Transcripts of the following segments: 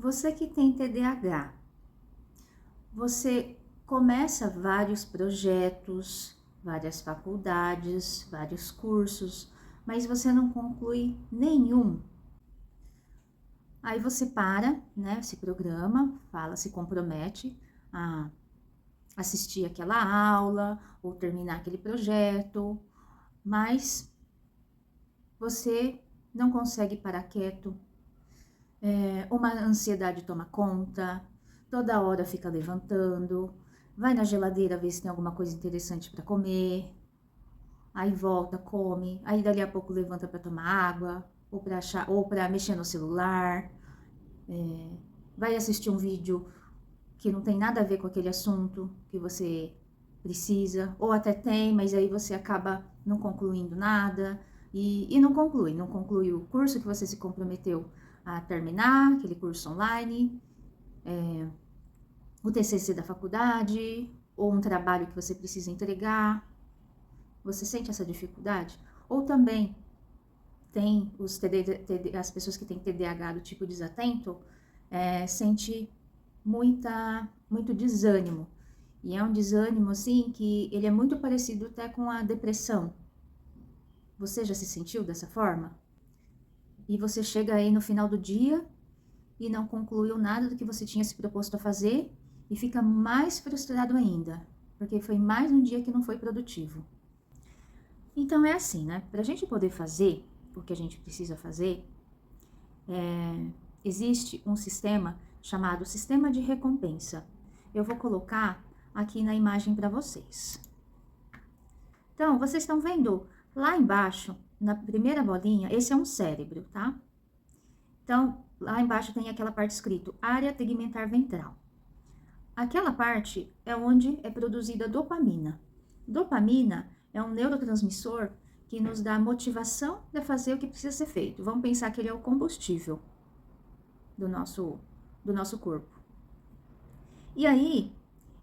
Você que tem TDAH, você começa vários projetos, várias faculdades, vários cursos, mas você não conclui nenhum. Aí você para, né, se programa, fala, se compromete a assistir aquela aula ou terminar aquele projeto, mas você não consegue parar quieto, uma ansiedade toma conta, toda hora fica levantando, vai na geladeira ver se tem alguma coisa interessante para comer, aí volta, come, aí dali a pouco levanta para tomar água, ou para mexer no celular, vai assistir um vídeo que não tem nada a ver com aquele assunto que você precisa, ou até tem, mas aí você acaba não concluindo nada, e não conclui o curso que você se comprometeu a terminar, aquele curso online, o TCC da faculdade, ou um trabalho que você precisa entregar. Você sente essa dificuldade? Ou também tem as pessoas que têm TDAH do tipo desatento, sente muito desânimo. E é um desânimo, assim, que ele é muito parecido até com a depressão. Você já se sentiu dessa forma? E você chega aí no final do dia e não concluiu nada do que você tinha se proposto a fazer e fica mais frustrado ainda, porque foi mais um dia que não foi produtivo. Então é assim, né? Pra gente poder fazer o que a gente precisa fazer, existe um sistema chamado sistema de recompensa. Eu vou colocar aqui na imagem para vocês. Então, vocês estão vendo lá embaixo, na primeira bolinha, esse é um cérebro, tá? Então, lá embaixo tem aquela parte escrito área tegmentar ventral. Aquela parte é onde é produzida dopamina. Dopamina é um neurotransmissor que nos dá motivação de fazer o que precisa ser feito. Vamos pensar que ele é o combustível do nosso corpo. E aí,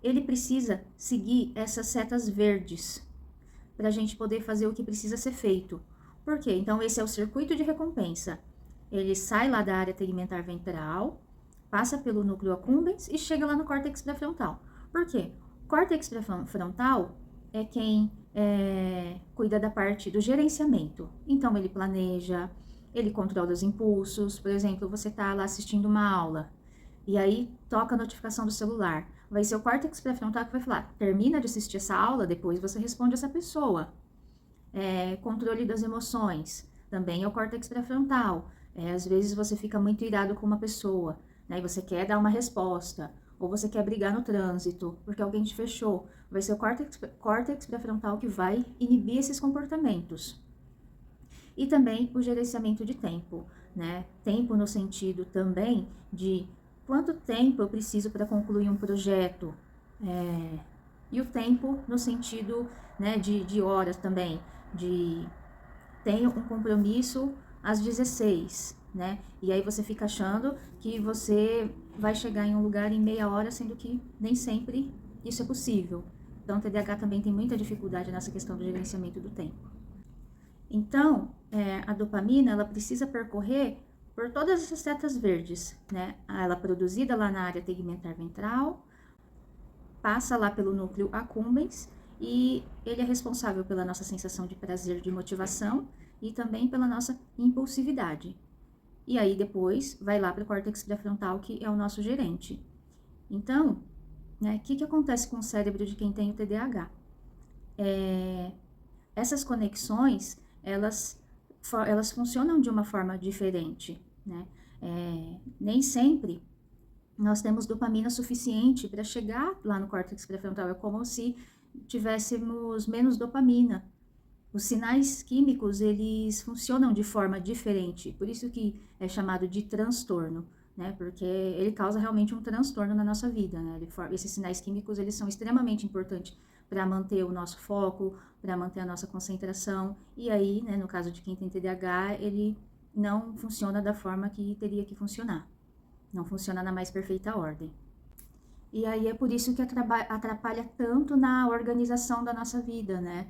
ele precisa seguir essas setas verdes para a gente poder fazer o que precisa ser feito. Por quê? Então, esse é o circuito de recompensa. Ele sai lá da área tegmentar ventral, passa pelo núcleo accumbens e chega lá no córtex pré-frontal. Por quê? O córtex pré-frontal é quem cuida da parte do gerenciamento. Então, ele planeja, ele controla os impulsos. Por exemplo, você está lá assistindo uma aula e aí toca a notificação do celular. Vai ser o córtex pré-frontal que vai falar, termina de assistir essa aula, depois você responde essa pessoa. Controle das emoções, também é o córtex pré-frontal. Às vezes você fica muito irado com uma pessoa, né, e você quer dar uma resposta, ou você quer brigar no trânsito, porque alguém te fechou. Vai ser o córtex pré-frontal que vai inibir esses comportamentos. E também o gerenciamento de tempo, né? Tempo no sentido também de quanto tempo eu preciso para concluir um projeto, e o tempo no sentido, né, de horas também, tenho um compromisso às 16, né, e aí você fica achando que você vai chegar em um lugar em meia hora, sendo que nem sempre isso é possível. Então, o TDAH também tem muita dificuldade nessa questão do gerenciamento do tempo. Então, a dopamina, ela precisa percorrer por todas essas setas verdes, né? Ela é produzida lá na área tegmentar ventral, passa lá pelo núcleo accumbens e ele é responsável pela nossa sensação de prazer, de motivação e também pela nossa impulsividade. E aí depois vai lá para o córtex pré-frontal, que é o nosso gerente. Então, né, o que acontece com o cérebro de quem tem o TDAH? Essas conexões, elas funcionam de uma forma diferente, né? Nem sempre nós temos dopamina suficiente para chegar lá no córtex pré-frontal. É como se tivéssemos menos dopamina. Os sinais químicos, eles funcionam de forma diferente. Por isso que é chamado de transtorno, né? Porque ele causa realmente um transtorno na nossa vida, né? Esses sinais químicos, eles são extremamente importantes para manter o nosso foco, para manter a nossa concentração. E aí, né, no caso de quem tem TDAH, ele não funciona da forma que teria que funcionar. Não funciona na mais perfeita ordem. E aí é por isso que atrapalha tanto na organização da nossa vida, né?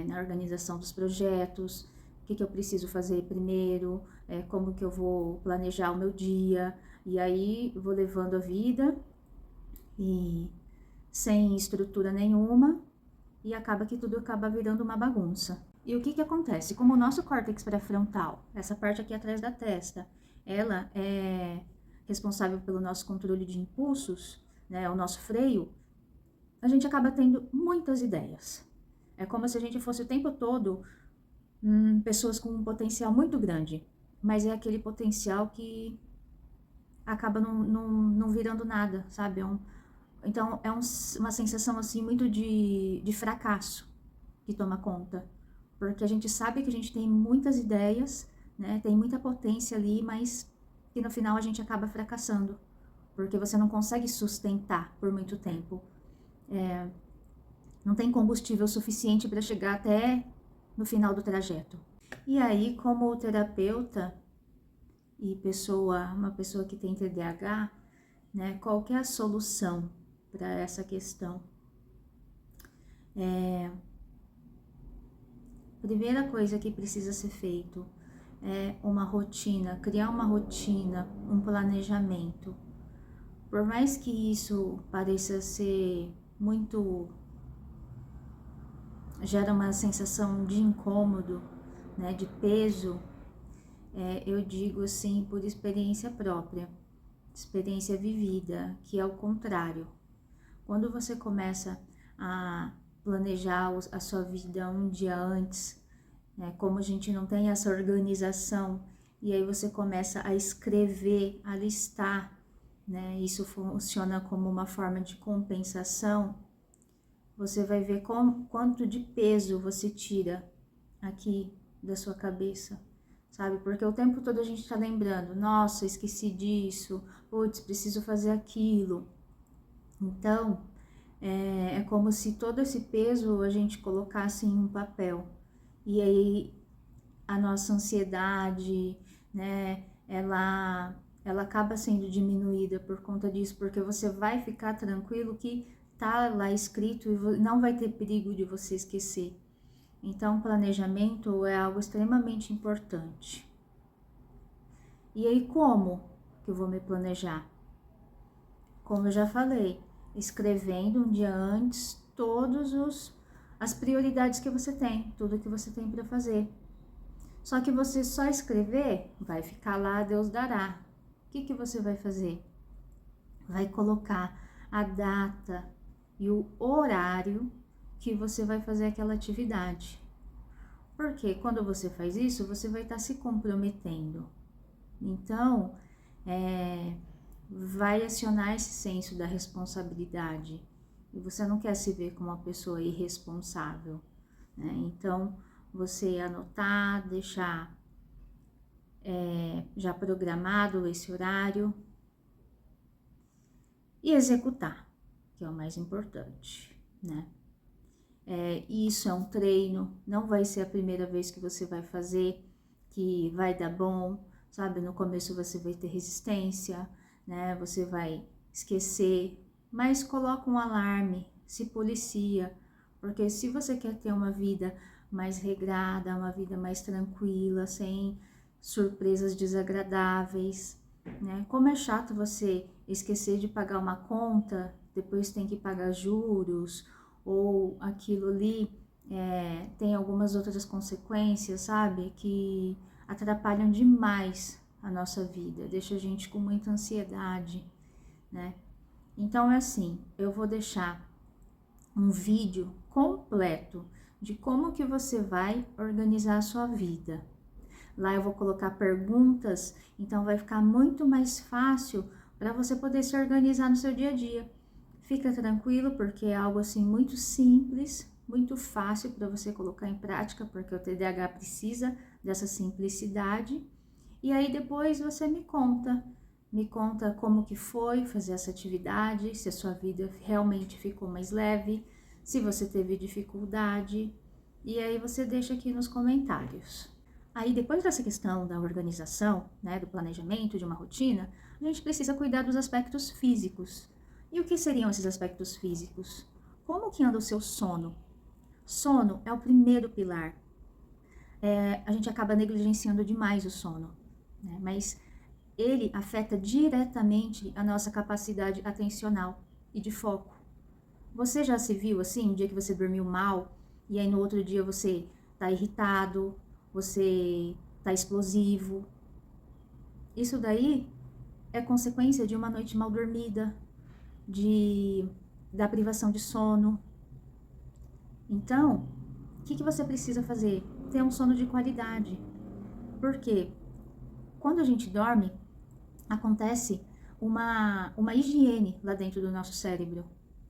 Na organização dos projetos, o que eu preciso fazer primeiro, como que eu vou planejar o meu dia. E aí vou levando a vida e sem estrutura nenhuma, e acaba que tudo acaba virando uma bagunça. E o que que acontece? Como o nosso córtex pré-frontal, essa parte aqui atrás da testa, ela é responsável pelo nosso controle de impulsos, né, o nosso freio, a gente acaba tendo muitas ideias. É como se a gente fosse o tempo todo pessoas com um potencial muito grande, mas é aquele potencial que acaba não virando nada, sabe? Então é uma sensação assim muito de fracasso que toma conta, porque a gente sabe que a gente tem muitas ideias, né? Tem muita potência ali, mas que no final a gente acaba fracassando, porque você não consegue sustentar por muito tempo. Não tem combustível suficiente para chegar até no final do trajeto. E aí, como terapeuta e uma pessoa que tem TDAH, né, qual que é a solução para essa questão? Primeira coisa que precisa ser feito é uma rotina, criar uma rotina, um planejamento. Por mais que isso pareça ser muito, gera uma sensação de incômodo, né, de peso, eu digo assim por experiência própria, experiência vivida, que é o contrário. Quando você começa a planejar a sua vida um dia antes, né, como a gente não tem essa organização, e aí você começa a escrever, a listar, né, isso funciona como uma forma de compensação, você vai ver quanto de peso você tira aqui da sua cabeça, sabe? Porque o tempo todo a gente tá lembrando, nossa, esqueci disso, putz, preciso fazer aquilo. Então, é como se todo esse peso a gente colocasse em um papel. E aí a nossa ansiedade, né, ela acaba sendo diminuída por conta disso, porque você vai ficar tranquilo que tá lá escrito e não vai ter perigo de você esquecer. Então, planejamento é algo extremamente importante. E aí, como que eu vou me planejar? Como eu já falei, escrevendo um dia antes as prioridades que você tem, tudo que você tem para fazer. Só que você só escrever, vai ficar lá, Deus dará. O que você vai fazer? Vai colocar a data e o horário que você vai fazer aquela atividade. Porque quando você faz isso, você vai estar se comprometendo. Então, vai acionar esse senso da responsabilidade. E você não quer se ver como uma pessoa irresponsável, né? Então, você anotar, deixar já programado esse horário e executar, que é o mais importante, né? Isso é um treino, não vai ser a primeira vez que você vai fazer, que vai dar bom, sabe? No começo você vai ter resistência, né? Você vai esquecer, mas coloca um alarme, se policia, porque se você quer ter uma vida mais regrada, uma vida mais tranquila, sem surpresas desagradáveis, né? Como é chato você esquecer de pagar uma conta, depois tem que pagar juros, ou aquilo ali tem algumas outras consequências, sabe? Que atrapalham demais a nossa vida, deixa a gente com muita ansiedade, né? Então é assim, eu vou deixar um vídeo completo de como que você vai organizar a sua vida. Lá eu vou colocar perguntas, então vai ficar muito mais fácil para você poder se organizar no seu dia a dia. Fica tranquilo, porque é algo assim muito simples, muito fácil para você colocar em prática, porque o TDAH precisa dessa simplicidade. E aí depois você me conta como que foi fazer essa atividade, se a sua vida realmente ficou mais leve, se você teve dificuldade, e aí você deixa aqui nos comentários. Aí depois dessa questão da organização, né, do planejamento, de uma rotina, a gente precisa cuidar dos aspectos físicos. E o que seriam esses aspectos físicos? Como que anda o seu sono? Sono é o primeiro pilar. A gente acaba negligenciando demais o sono, né? Mas ele afeta diretamente a nossa capacidade atencional e de foco. Você já se viu assim, um dia que você dormiu mal, e aí no outro dia você tá irritado, você tá explosivo? Isso daí é consequência de uma noite mal dormida, da privação de sono. Então, o que você precisa fazer? Ter um sono de qualidade. Por quê? Quando a gente dorme, acontece uma higiene lá dentro do nosso cérebro,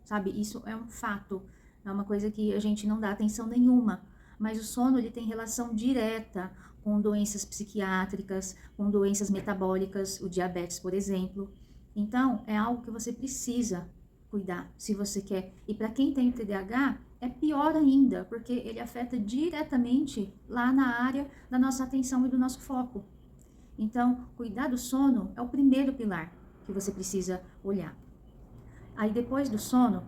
sabe? Isso é um fato, é uma coisa que a gente não dá atenção nenhuma, mas o sono ele tem relação direta com doenças psiquiátricas, com doenças metabólicas, o diabetes, por exemplo. Então, é algo que você precisa cuidar, se você quer. E para quem tem TDAH, é pior ainda, porque ele afeta diretamente lá na área da nossa atenção e do nosso foco. Então, cuidar do sono é o primeiro pilar que você precisa olhar. Aí, depois do sono,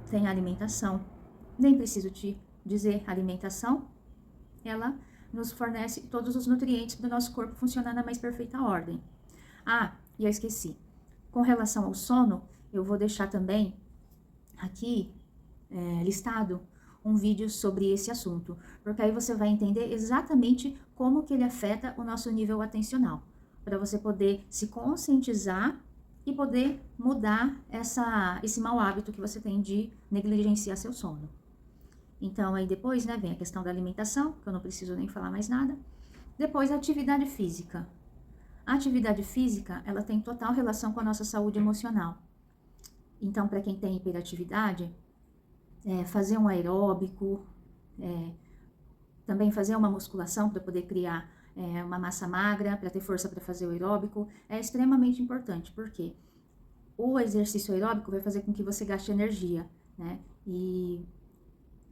tem a alimentação. Nem preciso te dizer, a alimentação, ela nos fornece todos os nutrientes para o nosso corpo funcionar na mais perfeita ordem. Ah, e eu esqueci. Com relação ao sono, eu vou deixar também aqui listado um vídeo sobre esse assunto, porque aí você vai entender exatamente como que ele afeta o nosso nível atencional, para você poder se conscientizar e poder mudar esse mau hábito que você tem de negligenciar seu sono. Então, aí depois, vem a questão da alimentação, que eu não preciso nem falar mais nada. Depois, a atividade física. A atividade física, ela tem total relação com a nossa saúde emocional. Então, para quem tem hiperatividade, fazer um aeróbico, também fazer uma musculação para poder criar uma massa magra, para ter força para fazer o aeróbico, é extremamente importante, porque o exercício aeróbico vai fazer com que você gaste energia, né? E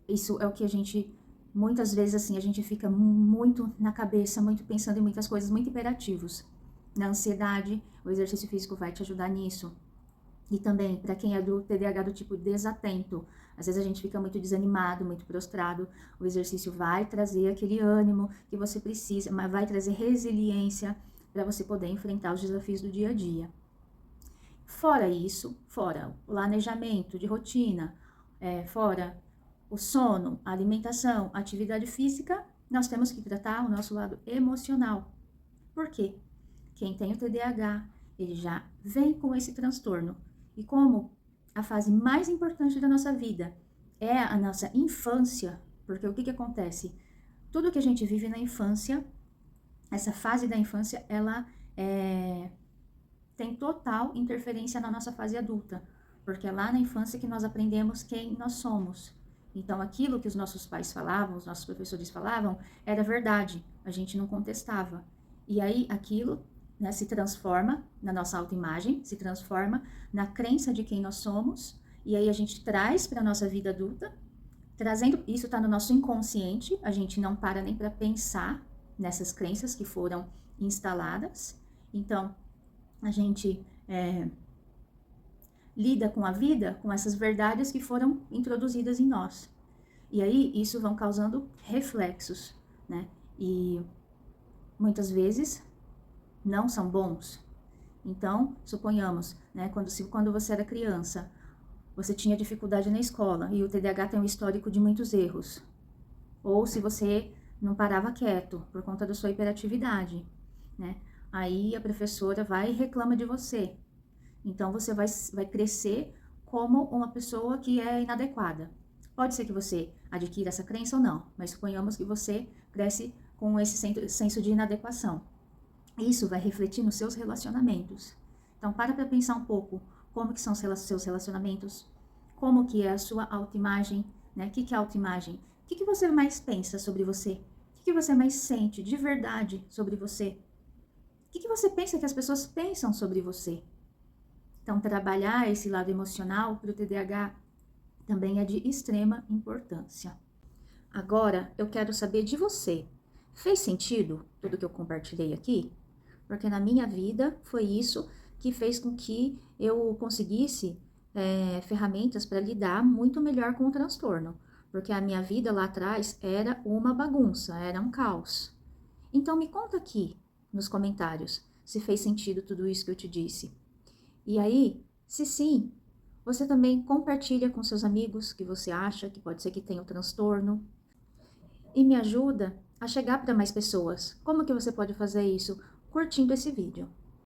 isso é o que a gente, muitas vezes assim, a gente fica muito na cabeça, muito pensando em muitas coisas, muito hiperativos. Na ansiedade, o exercício físico vai te ajudar nisso. E também, para quem é do TDAH do tipo desatento, às vezes a gente fica muito desanimado, muito prostrado, o exercício vai trazer aquele ânimo que você precisa, mas vai trazer resiliência para você poder enfrentar os desafios do dia a dia. Fora isso, fora o planejamento de rotina, fora o sono, a alimentação, a atividade física, nós temos que tratar o nosso lado emocional. Por quê? Quem tem o TDAH, ele já vem com esse transtorno. E como a fase mais importante da nossa vida é a nossa infância, porque o que acontece? Tudo que a gente vive na infância, essa fase da infância, ela tem total interferência na nossa fase adulta, porque é lá na infância que nós aprendemos quem nós somos. Então, aquilo que os nossos pais falavam, os nossos professores falavam, era verdade, a gente não contestava. E aí, aquilo se transforma na nossa autoimagem, se transforma na crença de quem nós somos, e aí a gente traz para a nossa vida adulta, trazendo, isso está no nosso inconsciente, a gente não para nem para pensar nessas crenças que foram instaladas. Então, a gente lida com a vida, com essas verdades que foram introduzidas em nós. E aí, isso vão causando reflexos, né? E muitas vezes não são bons. Então, suponhamos, quando você era criança, você tinha dificuldade na escola e o TDAH tem um histórico de muitos erros. Ou se você não parava quieto por conta da sua hiperatividade, né? Aí a professora vai e reclama de você. Então, você vai crescer como uma pessoa que é inadequada. Pode ser que você adquira essa crença ou não, mas suponhamos que você cresce com esse senso de inadequação. Isso vai refletir nos seus relacionamentos. Então, para pensar um pouco como que são os seus relacionamentos, como que é a sua autoimagem, né? O que é autoimagem? O que você mais pensa sobre você? O que você mais sente de verdade sobre você? O que você pensa que as pessoas pensam sobre você? Então, trabalhar esse lado emocional para o TDAH também é de extrema importância. Agora, eu quero saber de você. Fez sentido tudo que eu compartilhei aqui? Porque na minha vida foi isso que fez com que eu conseguisse ferramentas para lidar muito melhor com o transtorno. Porque a minha vida lá atrás era uma bagunça, era um caos. Então me conta aqui nos comentários se fez sentido tudo isso que eu te disse. E aí, se sim, você também compartilha com seus amigos que você acha que pode ser que tenha um transtorno. E me ajuda a chegar para mais pessoas. Como que você pode fazer isso? Curtindo esse vídeo.